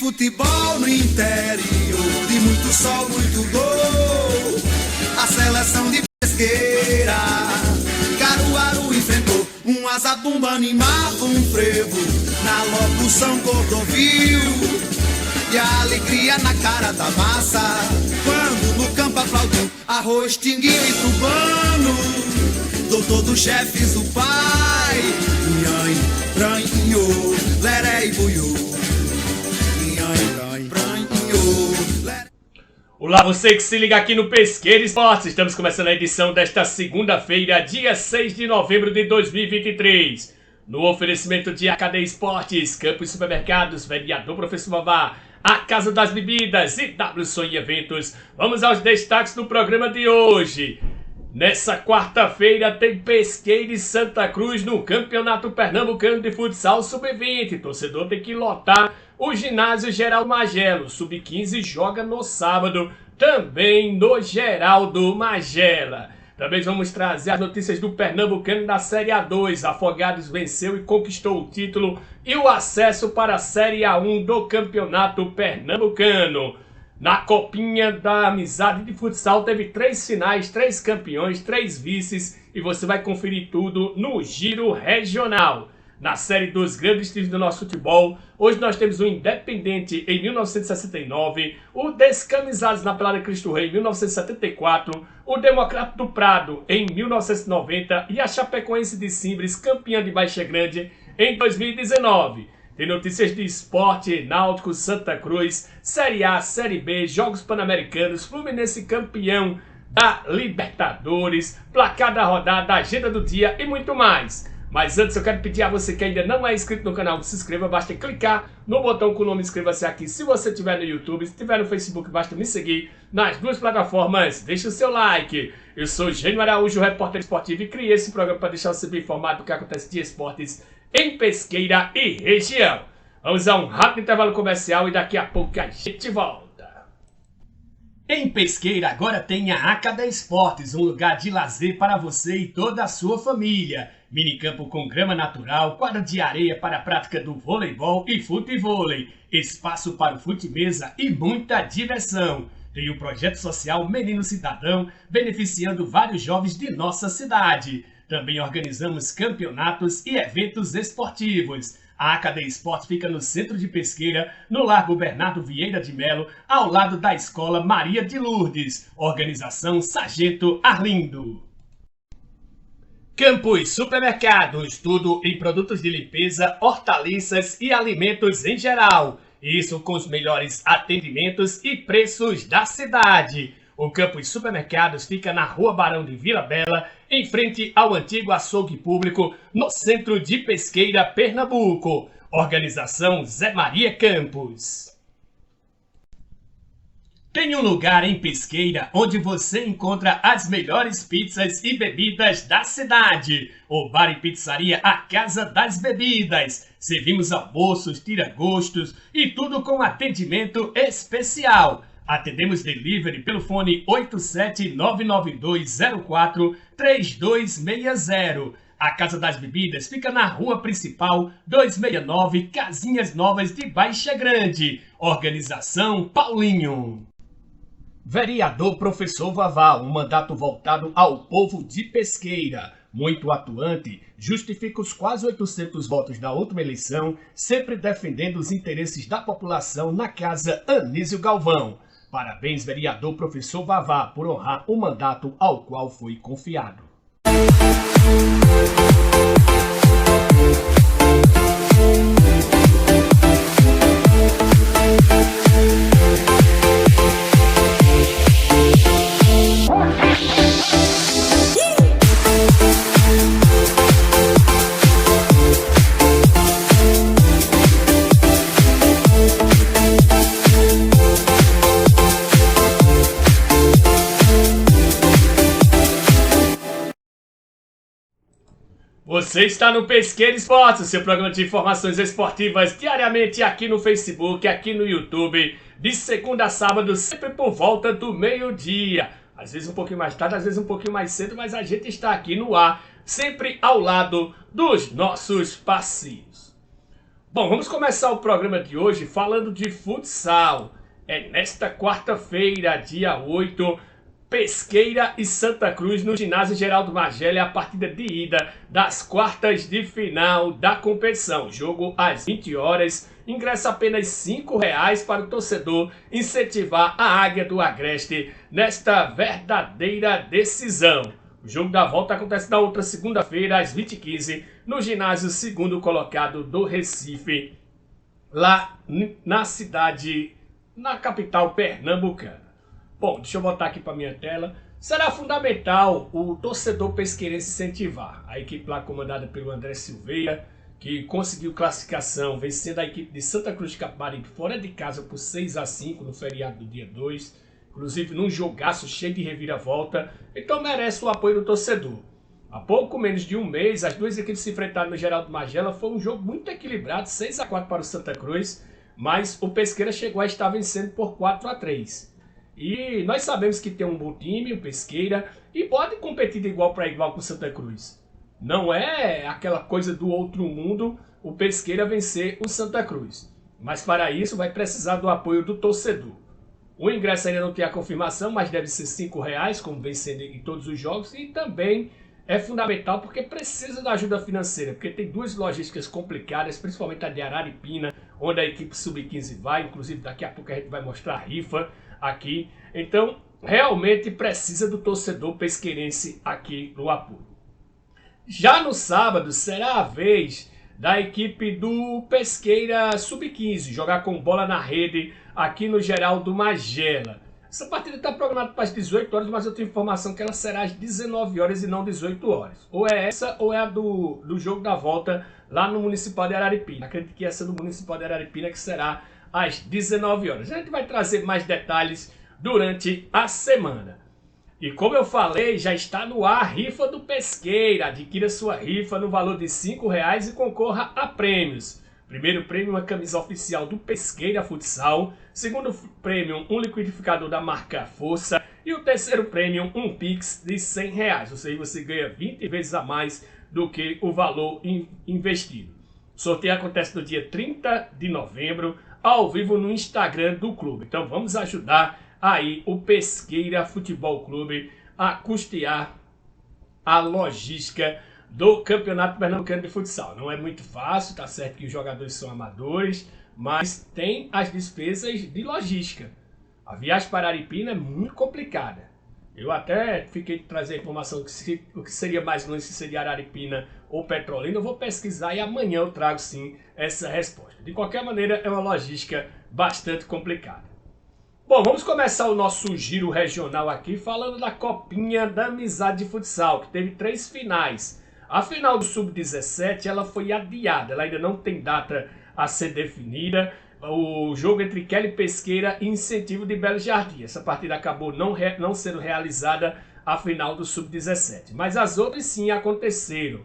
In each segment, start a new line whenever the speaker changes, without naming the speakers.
futebol no interior, de muito sol, muito gol. A seleção de Pesqueira, Caruaru enfrentou um azabumba animava um frevo na locução Cordovil. E a alegria na cara da massa, quando no campo aplaudiu Arroz, Tinguinho e Tubano, doutor dos chefes, o pai. Nhanhã, pranho, leré e buiú. Nhanhã, pranho, leré.
Olá, você que se liga aqui no Pesqueira Esportes. Estamos começando a edição desta segunda-feira, dia 6 de novembro de 2023. No oferecimento de AKD Esportes, Campos Supermercados, Vereador Professor Vavá, a Casa das Bebidas e W Sonho Eventos. Vamos aos destaques do programa de hoje. Nessa quarta-feira tem Pesqueira e Santa Cruz no Campeonato Pernambucano de Futsal Sub-20. Torcedor tem que lotar o Ginásio Geraldo Magelo. Sub-15 joga no sábado, também no Geraldo Magela. Também vamos trazer as notícias do Pernambucano da Série A2. Afogados venceu e conquistou o título e o acesso para a Série A1 do Campeonato Pernambucano. Na Copinha da Amizade de Futsal teve 3 finais, 3 campeões, 3 vices e você vai conferir tudo no Giro Regional. Na série dos grandes times do nosso futebol, hoje nós temos o Independente em 1969, o Descamisados na Pelada Cristo Rei em 1974, o Democrata do Prado em 1990 e a Chapecoense de Simbres, campeã de Baixa Grande, em 2019. Tem notícias de esporte, Náutico, Santa Cruz, Série A, Série B, Jogos Pan-Americanos, Fluminense campeão da Libertadores, placar da rodada, agenda do dia e muito mais. Mas antes eu quero pedir a você que ainda não é inscrito no canal que se inscreva, basta clicar no botão com o nome inscreva-se aqui. Se você estiver no YouTube, se estiver no Facebook, basta me seguir nas duas plataformas. Deixe o seu like. Eu sou Gênio Araújo, repórter esportivo e criei esse programa para deixar você bem informado do que acontece de esportes em Pesqueira e região. Vamos a um rápido intervalo comercial e daqui a pouco a gente volta. Em Pesqueira agora tem a AKD Esportes, um lugar de lazer para você e toda a sua família. Minicampo com grama natural, quadra de areia para a prática do voleibol e futevôlei, espaço para o fute-mesa e muita diversão. Tem o projeto social Menino Cidadão, beneficiando vários jovens de nossa cidade. Também organizamos campeonatos e eventos esportivos. A AKD Esportes fica no centro de Pesqueira, no Largo Bernardo Vieira de Melo, ao lado da Escola Maria de Lourdes. Organização Sargento Arlindo. Campos Supermercados, tudo em produtos de limpeza, hortaliças e alimentos em geral. Isso com os melhores atendimentos e preços da cidade. O Campos Supermercados fica na Rua Barão de Vila Bela, em frente ao antigo açougue público, no centro de Pesqueira, Pernambuco. Organização Zé Maria Campos. Tem um lugar em Pesqueira onde você encontra as melhores pizzas e bebidas da cidade. O bar e pizzaria A Casa das Bebidas. Servimos almoços, tira-gostos e tudo com atendimento especial. Atendemos delivery pelo fone 87992043260. A Casa das Bebidas fica na Rua Principal 269, Casinhas Novas de Baixa Grande. Organização Paulinho. Vereador Professor Vavá, um mandato voltado ao povo de Pesqueira. Muito atuante, justifica os quase 800 votos da última eleição, sempre defendendo os interesses da população na Casa Anísio Galvão. Parabéns, vereador Professor Vavá, por honrar o mandato ao qual foi confiado. Você está no Pesqueira Esportes, seu programa de informações esportivas diariamente aqui no Facebook, aqui no YouTube, de segunda a sábado, sempre por volta do meio-dia. Às vezes um pouquinho mais tarde, às vezes um pouquinho mais cedo, mas a gente está aqui no ar, sempre ao lado dos nossos parceiros. Bom, vamos começar o programa de hoje falando de futsal. É nesta quarta-feira, dia 8, Pesqueira e Santa Cruz no ginásio Geraldo Magela, a partida de ida das quartas de final da competição. Jogo às 20 horas, ingresso apenas R$ 5,00 para o torcedor incentivar a Águia do Agreste nesta verdadeira decisão. O jogo da volta acontece na outra segunda-feira, às 20h15, no ginásio segundo colocado do Recife, lá na capital pernambucana. Bom, deixa eu botar aqui para minha tela. Será fundamental o torcedor pesqueirense incentivar a equipe lá comandada pelo André Silveira, que conseguiu classificação vencendo a equipe de Santa Cruz de Capibaribe fora de casa por 6-5 no feriado do dia 2. Inclusive num jogaço cheio de reviravolta, então merece o apoio do torcedor. Há pouco menos de um mês, as duas equipes se enfrentaram no Geraldo Magela, foi um jogo muito equilibrado, 6-4 para o Santa Cruz, mas o Pesqueira chegou a estar vencendo por 4-3. E nós sabemos que tem um bom time, o Pesqueira, e pode competir de igual para igual com o Santa Cruz. Não é aquela coisa do outro mundo o Pesqueira vencer o Santa Cruz, mas para isso vai precisar do apoio do torcedor. O ingresso ainda não tem a confirmação, mas deve ser R$ 5,00, como vem sendo em todos os jogos. E também é fundamental porque precisa da ajuda financeira, porque tem duas logísticas complicadas, principalmente a de Araripina, onde a equipe Sub-15 vai. Inclusive daqui a pouco a gente vai mostrar a rifa aqui. Então, realmente precisa do torcedor pesqueirense aqui no apoio. Já no sábado será a vez da equipe do Pesqueira Sub-15 jogar com bola na rede aqui no Geraldo Magela. Essa partida está programada para as 18 horas, mas eu tenho informação que ela será às 19 horas e não 18 horas. Ou é essa ou é a do jogo da volta lá no Municipal de Araripina. Acredito que essa do Municipal de Araripina que será às 19 horas. A gente vai trazer mais detalhes durante a semana. E como eu falei, já está no ar a rifa do Pesqueira. Adquira sua rifa no valor de R$ 5,00 e concorra a prêmios. Primeiro prêmio, uma camisa oficial do Pesqueira Futsal. Segundo prêmio, um liquidificador da marca Força. E o terceiro prêmio, um Pix de R$ 100,00. Ou seja, você ganha 20 vezes a mais do que o valor investido. O sorteio acontece no dia 30 de novembro, ao vivo no Instagram do clube. Então vamos ajudar aí o Pesqueira Futebol Clube a custear a logística do Campeonato Pernambucano de Futsal. Não é muito fácil, tá certo que os jogadores são amadores, mas tem as despesas de logística. A viagem para Araripina é muito complicada. Eu até fiquei de trazer a informação que o que seria mais longe, se seria Araripina ou Petrolina. Eu vou pesquisar e amanhã eu trago sim essa resposta. De qualquer maneira, é uma logística bastante complicada. Bom, vamos começar o nosso giro regional aqui falando da Copinha da Amizade de Futsal, que teve 3 finais. A final do Sub-17 ela foi adiada, ela ainda não tem data a ser definida. O jogo entre Kelly Pesqueira e Incentivo de Belo Jardim. Essa partida acabou não sendo realizada a final do Sub-17. Mas as outras sim aconteceram.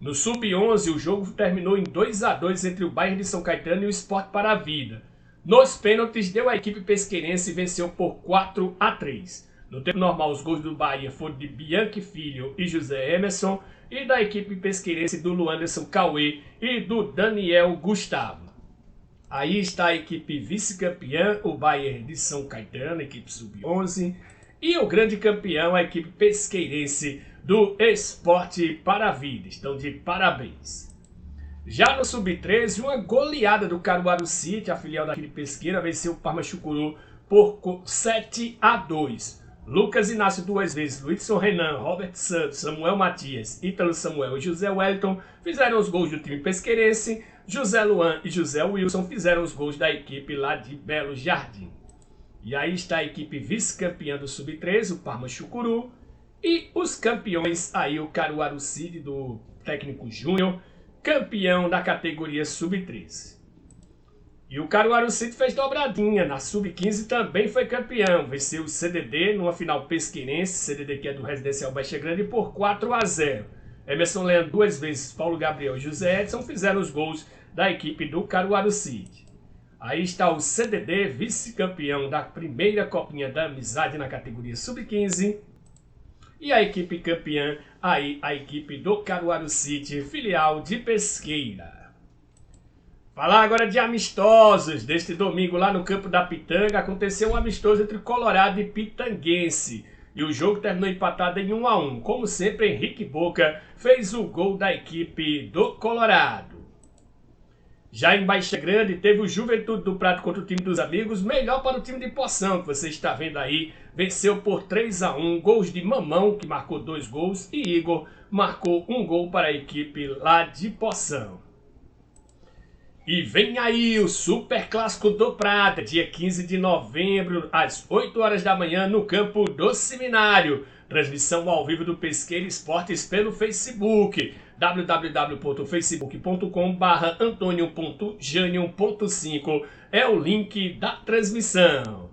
No Sub-11 o jogo terminou em 2-2 entre o Bayern de São Caetano e o Sport para a Vida. Nos pênaltis deu a equipe pesqueirense e venceu por 4-3. No tempo normal os gols do Bahia foram de Bianchi Filho e José Emerson. E da equipe pesqueirense do Luanderson Cauê e do Daniel Gustavo. Aí está a equipe vice-campeã, o Bayern de São Caetano, equipe sub-11. E o grande campeão, a equipe pesqueirense do Esporte para a Vida. Estão de parabéns. Já no sub-13, uma goleada do Caruaru City, a filial da equipe pesqueira, venceu o Parma Chucuru por 7-2. Lucas Inácio 2 vezes, Luizson Renan, Robert Santos, Samuel Matias, Ítalo Samuel e José Wellington fizeram os gols do time pesqueirense. José Luan e José Wilson fizeram os gols da equipe lá de Belo Jardim. E aí está a equipe vice-campeã do Sub-13, o Parma Chucuru. E os campeões aí, o Caruaru City do técnico Júnior, campeão da categoria Sub-13. E o Caruaru City fez dobradinha, na Sub-15 também foi campeão, venceu o CDD numa final pesqueirense, CDD que é do Residencial Baixa Grande, por 4-0. Emerson Leandro 2 vezes, Paulo Gabriel e José Edson fizeram os gols da equipe do Caruaru City. Aí está o CDD, vice-campeão da primeira Copinha da Amizade na categoria Sub-15. E a equipe campeã, aí a equipe do Caruaru City, filial de Pesqueira. Falar agora de amistosos. Deste domingo lá no campo da Pitanga aconteceu um amistoso entre Colorado e Pitanguense. E o jogo terminou empatado em 1-1. Como sempre, Henrique Boca fez o gol da equipe do Colorado. Já em Baixa Grande, teve o Juventude do Prado contra o time dos amigos, melhor para o time de Poção, que você está vendo aí, venceu por 3-1, gols de Mamão, que marcou 2 gols, e Igor marcou 1 gol para a equipe lá de Poção. E vem aí o Super Clássico do Prata, dia 15 de novembro, às 8 horas da manhã, no campo do Seminário. Transmissão ao vivo do Pesqueira Esportes pelo Facebook, www.facebook.com/antonio.janion.5 é o link da transmissão.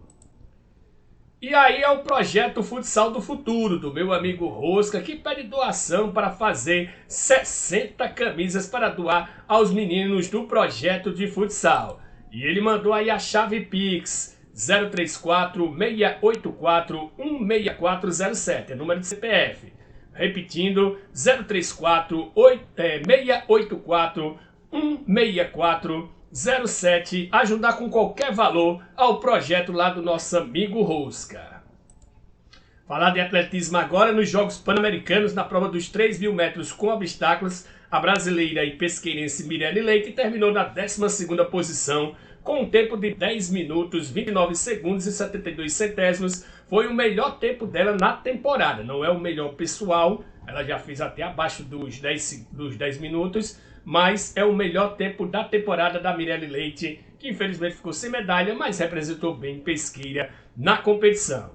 E aí é o projeto Futsal do Futuro, do meu amigo Rosca, que pede doação para fazer 60 camisas para doar aos meninos do projeto de futsal. E ele mandou aí a chave Pix 034-684-16407, é número de CPF. Repetindo, 034-684-16407, ajudar com qualquer valor ao projeto lá do nosso amigo Rosca. Falar de atletismo agora nos Jogos Pan-Americanos, na prova dos 3.000 metros com obstáculos, a brasileira e pesqueirense Mirelle Leite terminou na 12ª posição, com um tempo de 10 minutos, 29 segundos e 72 centésimos. Foi o melhor tempo dela na temporada. Não é o melhor pessoal, ela já fez até abaixo dos 10 minutos, mas é o melhor tempo da temporada da Mirelle Leite, que infelizmente ficou sem medalha, mas representou bem Pesqueira na competição.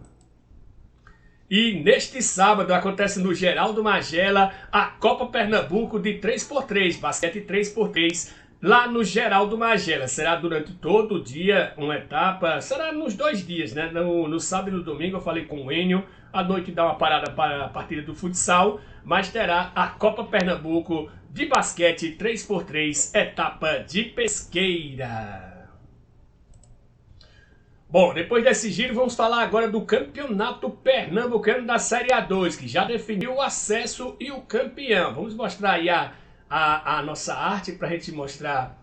E neste sábado acontece no Geraldo Magela a Copa Pernambuco de 3x3, basquete 3x3, lá no Geraldo Magela. Será durante todo o dia uma etapa, será nos 2 dias, né? No sábado e no domingo eu falei com o Enio, à noite dá uma parada para a partida do futsal, mas terá a Copa Pernambuco de basquete 3x3, etapa de Pesqueira. Bom, depois desse giro, vamos falar agora do Campeonato Pernambucano da Série A2, que já definiu o acesso e o campeão. Vamos mostrar aí a nossa arte para a gente mostrar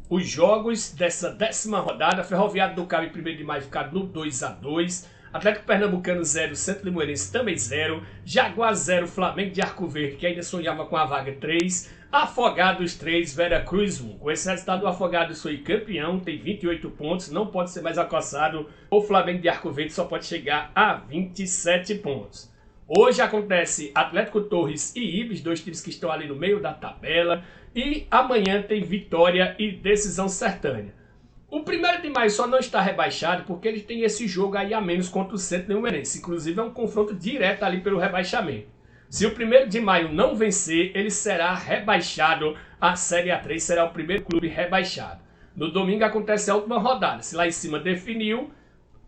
os jogos dessa 10ª rodada. Ferroviário do Cabo, 1º de maio, ficaram no 2-2. Atlético Pernambucano 0, Centro Limoeirense também 0. Jaguar 0, Flamengo de Arco Verde, que ainda sonhava com a vaga 3. Afogados 3, Vera Cruz 1. Com esse resultado, o Afogados foi campeão, tem 28 pontos, não pode ser mais acossado. O Flamengo de Arco Verde só pode chegar a 27 pontos. Hoje acontece Atlético Torres e Ibis, 2 times que estão ali no meio da tabela. E amanhã tem Vitória e Decisão Sertânia. O 1º de maio só não está rebaixado porque ele tem esse jogo aí a menos contra o Centro Limoeirense. Inclusive é um confronto direto ali pelo rebaixamento. Se o 1º de maio não vencer, ele será rebaixado à Série A3, será o primeiro clube rebaixado. No domingo acontece a última rodada. Se lá em cima definiu,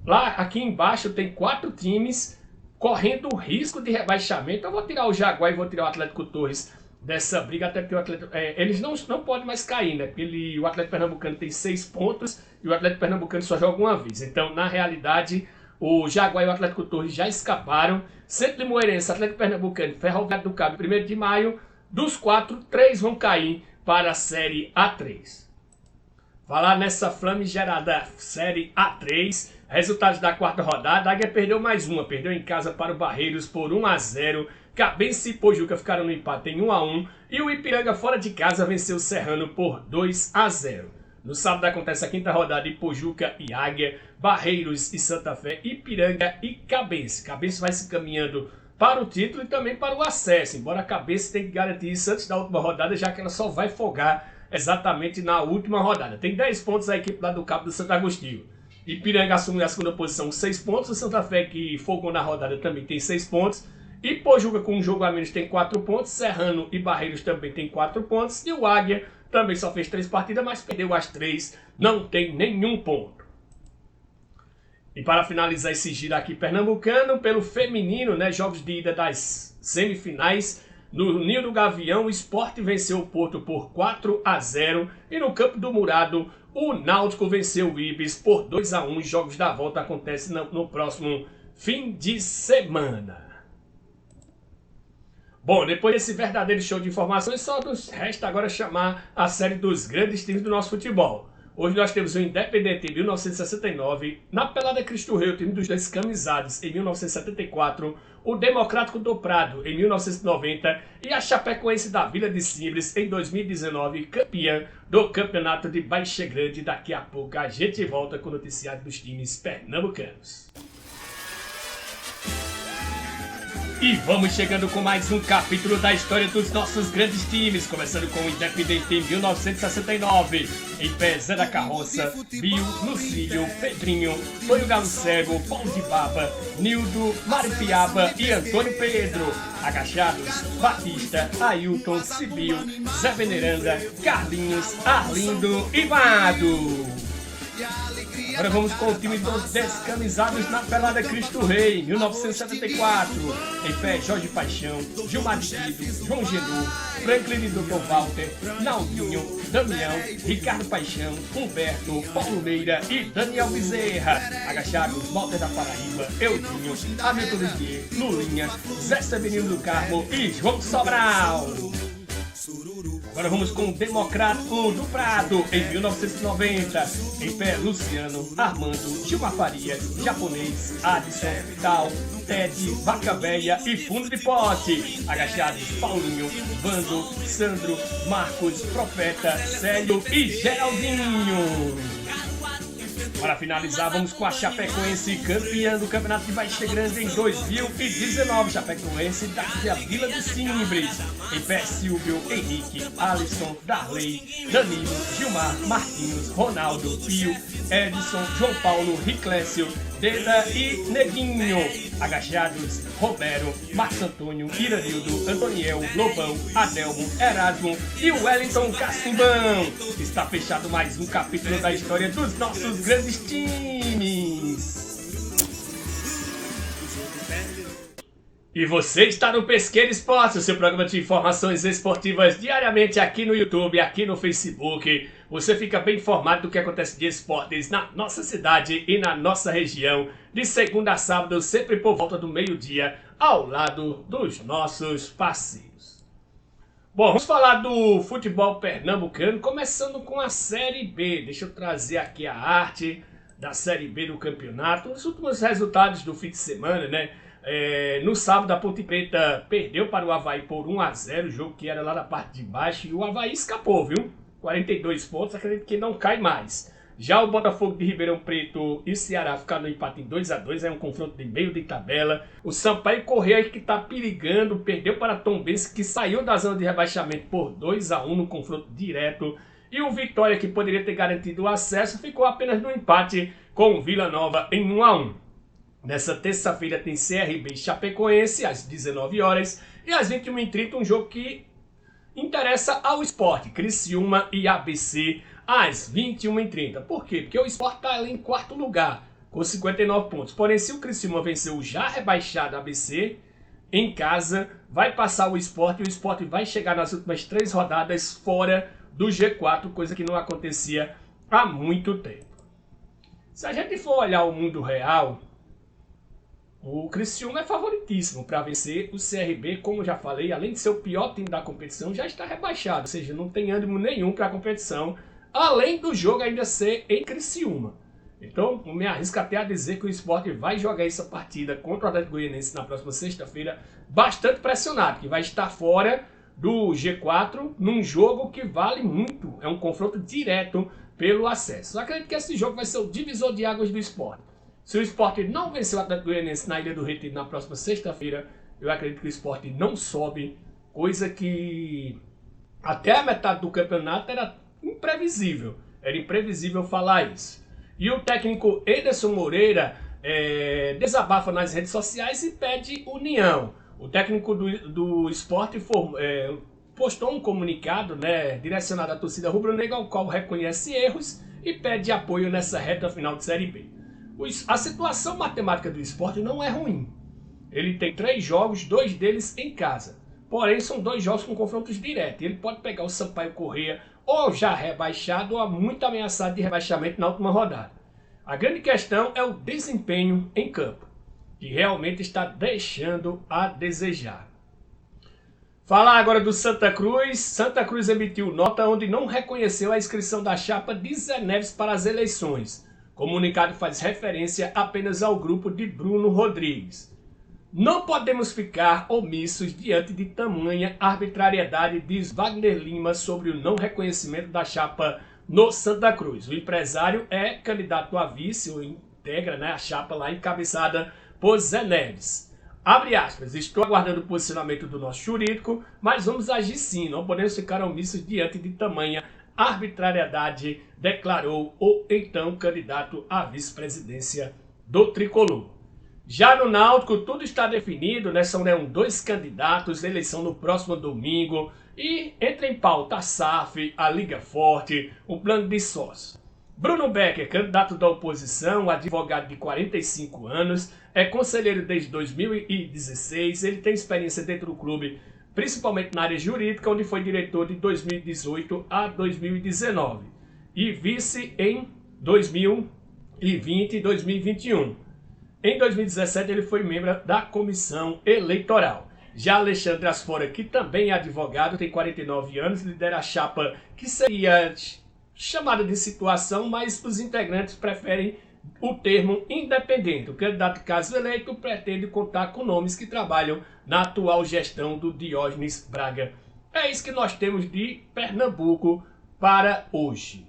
aqui embaixo tem 4 times correndo o risco de rebaixamento. Eu vou tirar o Jaguar e vou tirar o Atlético Torres dessa briga, até porque o Atlético, eles não podem mais cair, né? Porque o Atlético Pernambucano tem 6 pontos e o Atlético Pernambucano só joga uma vez. Então, na realidade, o Jaguar e o Atlético Torres já escaparam. Centro Limoeirense, Atlético Pernambucano, Ferroviário do Cabo, 1º de maio. Dos 4, 3 vão cair para a Série A3. Falar nessa famigerada Série A3, resultados da 4ª rodada. A Águia perdeu mais uma, perdeu em casa para o Barreiros por 1-0. Cabense e Pojuca ficaram no empate em 1-1. E o Ipiranga fora de casa venceu o Serrano por 2-0. No sábado acontece a 5ª rodada de Pojuca e Águia, Barreiros e Santa Fé, Ipiranga e Cabense. Cabense vai se caminhando para o título e também para o acesso, embora a Cabense tenha que garantir isso antes da última rodada, já que ela só vai folgar exatamente na última rodada. Tem 10 pontos a equipe lá do Cabo do Santo Agostinho. Ipiranga assume a 2ª posição com 6 pontos, o Santa Fé, que folgou na rodada, também tem 6 pontos. E Pojuca, com um jogo a menos, tem 4 pontos, Serrano e Barreiros também tem 4 pontos, e o Águia também só fez 3 partidas, mas perdeu as 3, não tem nenhum ponto. E para finalizar esse giro aqui pernambucano, pelo feminino, né, jogos de ida das semifinais, no Ninho do Gavião, o Sport venceu o Porto por 4-0, e no Campo do Murado, o Náutico venceu o Ibis por 2-1. Os jogos da volta acontecem no próximo fim de semana. Bom, depois desse verdadeiro show de informações, só nos resta agora chamar a série dos grandes times do nosso futebol. Hoje nós temos o Independente em 1969, na Pelada Cristo Rei, o time dos Descamisados em 1974, o Democrático do Prado em 1990 e a Chapecoense da Vila de Simbres em 2019, campeã do Campeonato de Baixa Grande. Daqui a pouco a gente volta com o noticiário dos times pernambucanos. E vamos chegando com mais um capítulo da história dos nossos grandes times, começando com o Independente em 1969. Em pé, Zé da Carroça, Bio, Lucílio, Pedrinho, Tonho Galo Cego, Paulo de Baba, Nildo, Mário Piaba e Antônio Pedro. Agachados, Batista, Ailton, Sibil, Zé Veneranda, Carlinhos, Arlindo e Vado. Agora vamos com o time dos Descamisados na Pelada Cristo Rei, 1974. Em pé, Jorge Paixão, Gilmar Dido, João Genu, Franklin e Dr. Walter, Naldinho, Damião, Ricardo Paixão, Humberto, Paulo Meira e Daniel Bezerra. Agachados, Walter da Paraíba, Eudinho, Hamilton Ligier, Lulinha, Zé Severino do Carmo e João Sobral. Agora vamos com o Democrático do Prado, em 1990. Em pé, Luciano, Armando, Gilmar Farias, Japonês, Adson, Tal, Ted, Vaca Véia e Fundo de Pote. Agachados, Paulinho, Bando, Sandro, Marcos, Profeta, Célio e Geraldinho. Para finalizar, vamos com a Chapecoense, campeã do Campeonato de Baixa Grande em 2019. Chapecoense da Vila de Simbres. Em pé, Silvio, Henrique, Alisson, Darley, Danilo, Gilmar, Marquinhos, Ronaldo, Pio, Edson, João Paulo, Riclésio, Deda e Neguinho. Agachados, Romero, Marcos Antônio, Iranildo, Antoniel, Lobão, Adelmo, Erasmo e o Wellington Cacimbão. Está fechado mais um capítulo da história dos nossos grandes times. E você está no Pesqueira Esportes, o seu programa de informações esportivas diariamente aqui no YouTube, aqui no Facebook. Você fica bem informado do que acontece de esportes na nossa cidade e na nossa região, de segunda a sábado, sempre por volta do meio-dia, ao lado dos nossos parceiros. Bom, vamos falar do futebol pernambucano, começando com a Série B. Deixa eu trazer aqui a arte da Série B do campeonato, os últimos resultados do fim de semana, né? No sábado a Ponte Preta perdeu para o Avaí por 1-0, o jogo que era lá na parte de baixo, e o Avaí escapou, viu? 42 pontos, acredito que não cai mais. Já o Botafogo de Ribeirão Preto e Ceará ficaram no empate em 2-2, é um confronto de meio de tabela. O Sampaio Corrêa, que está perigando, perdeu para Tombense, que saiu da zona de rebaixamento por 2-1 no confronto direto. E o Vitória, que poderia ter garantido o acesso, ficou apenas no empate com o Vila Nova em 1-1. Nessa terça-feira tem CRB e Chapecoense às 19 horas e às 21h30 um jogo que interessa ao Sport, Criciúma e ABC às 21h30. Por quê? Porque o Sport está ali em quarto lugar com 59 pontos. Porém, se o Criciúma vencer o já rebaixado ABC em casa, vai passar o Sport e o Sport vai chegar nas últimas 3 rodadas fora do G4, coisa que não acontecia há muito tempo. Se a gente for olhar o mundo real, o Criciúma é favoritíssimo para vencer o CRB, como já falei, além de ser o pior time da competição, já está rebaixado, ou seja, não tem ânimo nenhum para a competição, além do jogo ainda ser em Criciúma. Então, me arrisco até a dizer que o Sport vai jogar essa partida contra o Atlético Goianiense na próxima sexta-feira, bastante pressionado, que vai estar fora do G4 num jogo que vale muito, é um confronto direto pelo acesso. Eu acredito que esse jogo vai ser o divisor de águas do Sport. Se o Sport não vencer o Atlético Goianiense na Ilha do Retiro na próxima sexta-feira, eu acredito que o Sport não sobe, coisa que até a metade do campeonato era imprevisível. Era imprevisível falar isso. E o técnico Ederson Moreira desabafa nas redes sociais e pede união. O técnico do Sport postou um comunicado, né, direcionado à torcida rubro-negra, ao qual reconhece erros e pede apoio nessa reta final de Série B. A situação matemática do Sport não é ruim. Ele tem 3 jogos, 2 deles em casa. Porém, são 2 jogos com confrontos diretos. Ele pode pegar o Sampaio Corrêa, ou já rebaixado, ou muito ameaçado de rebaixamento na última rodada. A grande questão é o desempenho em campo, que realmente está deixando a desejar. Falar agora do Santa Cruz. Santa Cruz emitiu nota onde não reconheceu a inscrição da chapa de Zé Neves para as eleições. O comunicado faz referência apenas ao grupo de Bruno Rodrigues. Não podemos ficar omissos diante de tamanha arbitrariedade, diz Wagner Lima sobre o não reconhecimento da chapa no Santa Cruz. O empresário é candidato a vice, ou integra a chapa lá encabeçada por Zé Neves. Abre aspas, estou aguardando o posicionamento do nosso jurídico, mas vamos agir sim, não podemos ficar omissos diante de tamanha arbitrariedade, declarou o então candidato à vice-presidência do Tricolor. Já no Náutico, tudo está definido, né? São 2 candidatos, eleição no próximo domingo, e entra em pauta a SAF, a Liga Forte, o plano de sócio. Bruno Becker, candidato da oposição, advogado de 45 anos, é conselheiro desde 2016, ele tem experiência dentro do clube, principalmente na área jurídica, onde foi diretor de 2018 a 2019, e vice em 2020 e 2021. Em 2017 ele foi membro da comissão eleitoral. Já Alexandre Asfora, que também é advogado, tem 49 anos, lidera a chapa que seria chamada de situação, mas os integrantes preferem o termo independente. O candidato caso eleito pretende contar com nomes que trabalham na atual gestão do Diógenes Braga. É isso que nós temos de Pernambuco para hoje.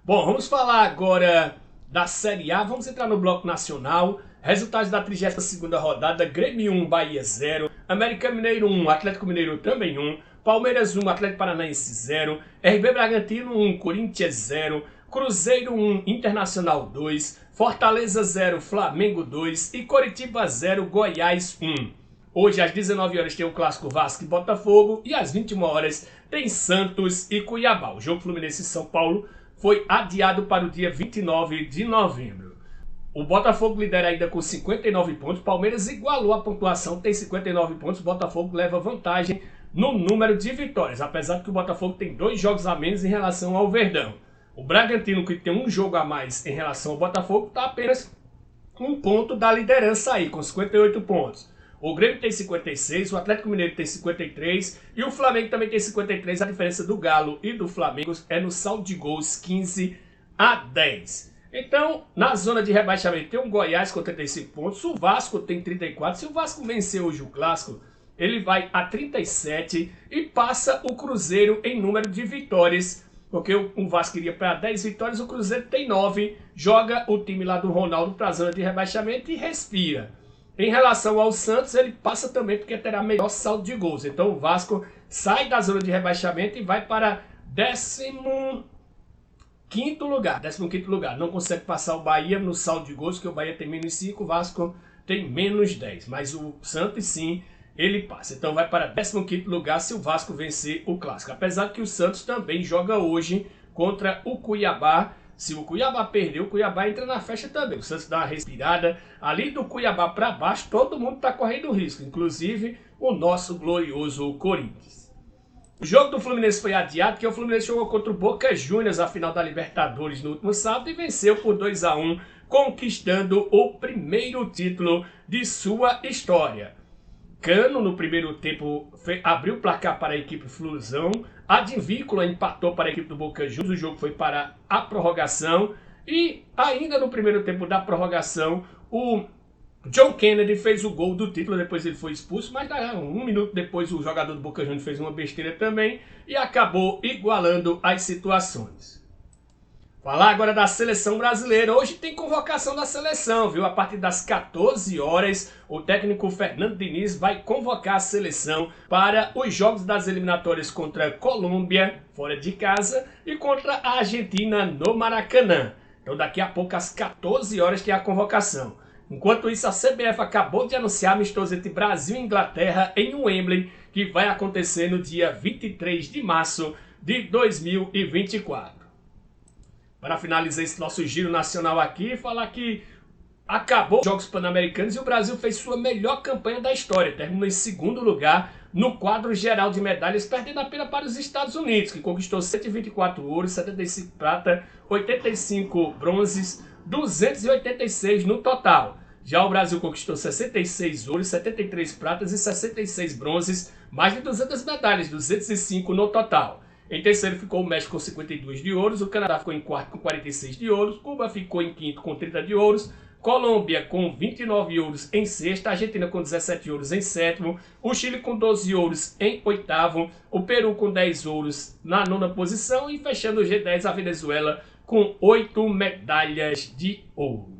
Bom, vamos falar agora da Série A. Vamos entrar no bloco nacional. Resultados da 32ª rodada: Grêmio 1, Bahia 0, América Mineiro 1, Atlético Mineiro também 1, Palmeiras 1, Atlético Paranaense 0, RB Bragantino 1, Corinthians 0, Cruzeiro 1, Internacional 2, Fortaleza 0, Flamengo 2 e Coritiba 0, Goiás 1. Hoje às 19 horas tem o clássico Vasco e Botafogo e às 21 horas tem Santos e Cuiabá. O jogo Fluminense e São Paulo foi adiado para o dia 29 de novembro. O Botafogo lidera ainda com 59 pontos, Palmeiras igualou a pontuação, tem 59 pontos, o Botafogo leva vantagem no número de vitórias, apesar de que o Botafogo tem 2 jogos a menos em relação ao Verdão. O Bragantino, que tem 1 jogo a mais em relação ao Botafogo, está apenas 1 ponto da liderança aí, com 58 pontos. O Grêmio tem 56, o Atlético Mineiro tem 53 e o Flamengo também tem 53. A diferença do Galo e do Flamengo é no saldo de gols, 15-10. Então, na zona de rebaixamento tem o Goiás com 35 pontos, o Vasco tem 34. Se o Vasco vencer hoje o clássico, ele vai a 37 e passa o Cruzeiro em número de vitórias, porque o Vasco iria para 10 vitórias, o Cruzeiro tem 9, joga o time lá do Ronaldo para a zona de rebaixamento e respira. Em relação ao Santos, ele passa também porque terá melhor saldo de gols. Então o Vasco sai da zona de rebaixamento e vai para 15º lugar. Não consegue passar o Bahia no saldo de gols, porque o Bahia tem menos 5, o Vasco tem menos 10. Mas o Santos sim, ele passa. Então vai para 15º lugar se o Vasco vencer o clássico. Apesar que o Santos também joga hoje contra o Cuiabá. Se o Cuiabá perder, o Cuiabá entra na festa também. O Santos dá uma respirada. Ali do Cuiabá para baixo, todo mundo está correndo risco. Inclusive o nosso glorioso Corinthians. O jogo do Fluminense foi adiado, porque o Fluminense jogou contra o Boca Juniors a final da Libertadores no último sábado e venceu por 2-1, conquistando o primeiro título de sua história. Cano, no primeiro tempo, abriu o placar para a equipe Flusão. Advíncula empatou para a equipe do Boca Juniors. O jogo foi para a prorrogação. E ainda no primeiro tempo da prorrogação, o John Kennedy fez o gol do título. Depois ele foi expulso, mas 1 minuto depois o jogador do Boca Juniors fez uma besteira também e acabou igualando as situações. Falar agora da seleção brasileira. Hoje tem convocação da seleção, viu? A partir das 14 horas, o técnico Fernando Diniz vai convocar a seleção para os jogos das eliminatórias contra a Colômbia, fora de casa, e contra a Argentina no Maracanã. Então daqui a pouco, às 14 horas, tem a convocação. Enquanto isso, a CBF acabou de anunciar amistoso entre Brasil e Inglaterra em Wembley, que vai acontecer no dia 23 de março de 2024. Para finalizar esse nosso giro nacional aqui, falar que acabou os Jogos Pan-Americanos e o Brasil fez sua melhor campanha da história. Terminou em 2º lugar no quadro geral de medalhas, perdendo apenas para os Estados Unidos, que conquistou 124 ouros, 75 prata, 85 bronzes, 286 no total. Já o Brasil conquistou 66 ouros, 73 pratas e 66 bronzes, mais de 200 medalhas, 205 no total. Em terceiro ficou o México com 52 de ouros, o Canadá ficou em quarto com 46 de ouros, Cuba ficou em quinto com 30 de ouros, Colômbia com 29 ouros em sexta, a Argentina com 17 ouros em sétimo, o Chile com 12 ouros em oitavo, o Peru com 10 ouros na nona posição e fechando o G10 a Venezuela com 8 medalhas de ouro.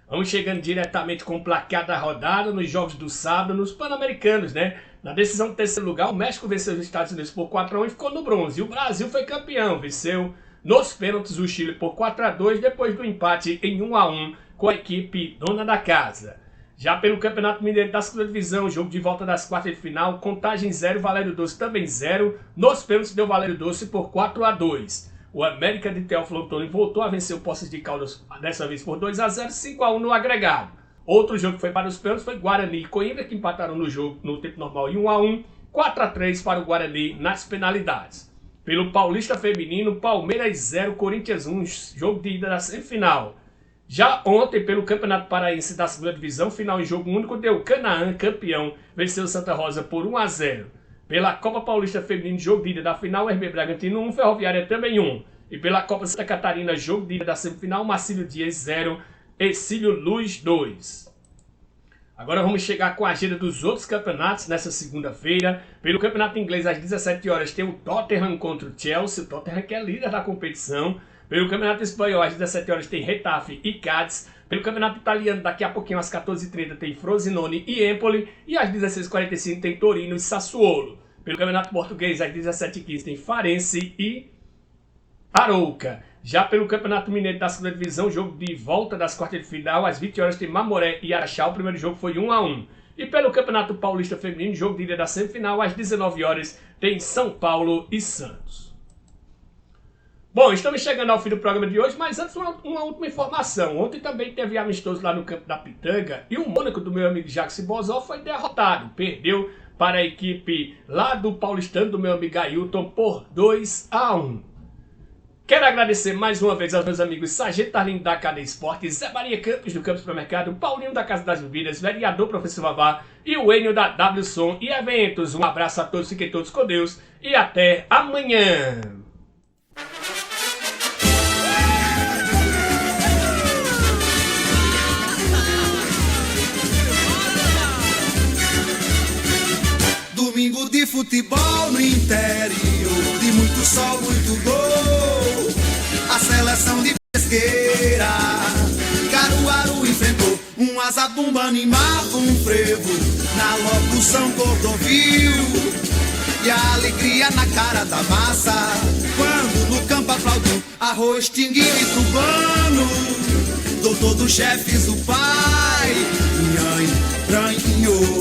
Vamos chegando diretamente com o placar da rodada nos jogos do sábado, nos Pan-Americanos, né? Na decisão do terceiro lugar, o México venceu os Estados Unidos por 4-1 e ficou no bronze. E o Brasil foi campeão, venceu nos pênaltis o Chile por 4-2, depois do empate em 1-1 com a equipe dona da casa. Já pelo Campeonato Mineiro da segunda divisão, jogo de volta das quartas de final, contagem 0, Valério Doce também 0. Nos pênaltis deu Valério Doce por 4-2. O América de Teófilo Otoni voltou a vencer o Poços de Caldas, dessa vez por 2-0, 5-1 no agregado. Outro jogo que foi para os pênaltis foi Guarani e Coimbra, que empataram no jogo no tempo normal em 1-1, 4-3 para o Guarani nas penalidades. Pelo Paulista Feminino, Palmeiras 0, Corinthians 1, jogo de ida da semifinal. Já ontem, pelo Campeonato Paraense da segunda divisão, final em jogo único, deu Canaã, campeão, venceu Santa Rosa por 1-0. Pela Copa Paulista Feminino, jogo de ida da final, RB Bragantino 1, Ferroviária também 1. E pela Copa Santa Catarina, jogo de ida da semifinal, Marcílio Dias 0, Ercílio Luz 2. Agora vamos chegar com a agenda dos outros campeonatos nessa segunda-feira. Pelo Campeonato Inglês, às 17 horas, tem o Tottenham contra o Chelsea. O Tottenham que é líder da competição. Pelo Campeonato Espanhol, às 17 horas, tem Retafe e Cádiz. Pelo Campeonato Italiano, daqui a pouquinho, às 14h30, tem Frosinone e Empoli. E às 16h45 tem Torino e Sassuolo. Pelo Campeonato Português, às 17h15, tem Farense e Arouca. Já pelo Campeonato Mineiro da segunda divisão, jogo de volta das quartas de final, às 20 horas tem Mamoré e Araxá. O primeiro jogo foi 1-1. E pelo Campeonato Paulista Feminino, jogo de ida da semifinal, às 19 horas tem São Paulo e Santos. Bom, estamos chegando ao fim do programa de hoje, mas antes uma última informação. Ontem também teve amistoso lá no campo da Pitanga e o Mônaco do meu amigo Jacques Bozó foi derrotado. Perdeu para a equipe lá do Paulistano do meu amigo Ailton por 2-1. Quero agradecer mais uma vez aos meus amigos Sargento Arlindo da Cadeia Esportes, Zé Maria Campos do Campos Supermercado, Paulinho da Casa das Bebidas, vereador Professor Vavá e o Enio da WSOM e Eventos. Um abraço a todos, fiquem todos com Deus e até amanhã.
Domingo de futebol no interior, de muito sol, muito gol. A seleção de Pesqueira, Caruaru enfrentou um azabumba, animava um frevo na locução Cordovil. E a alegria na cara da massa, quando no campo aplaudiu arroz, tinguinho e cubano. Doutor dos chefes, o pai, nhanho, ranho.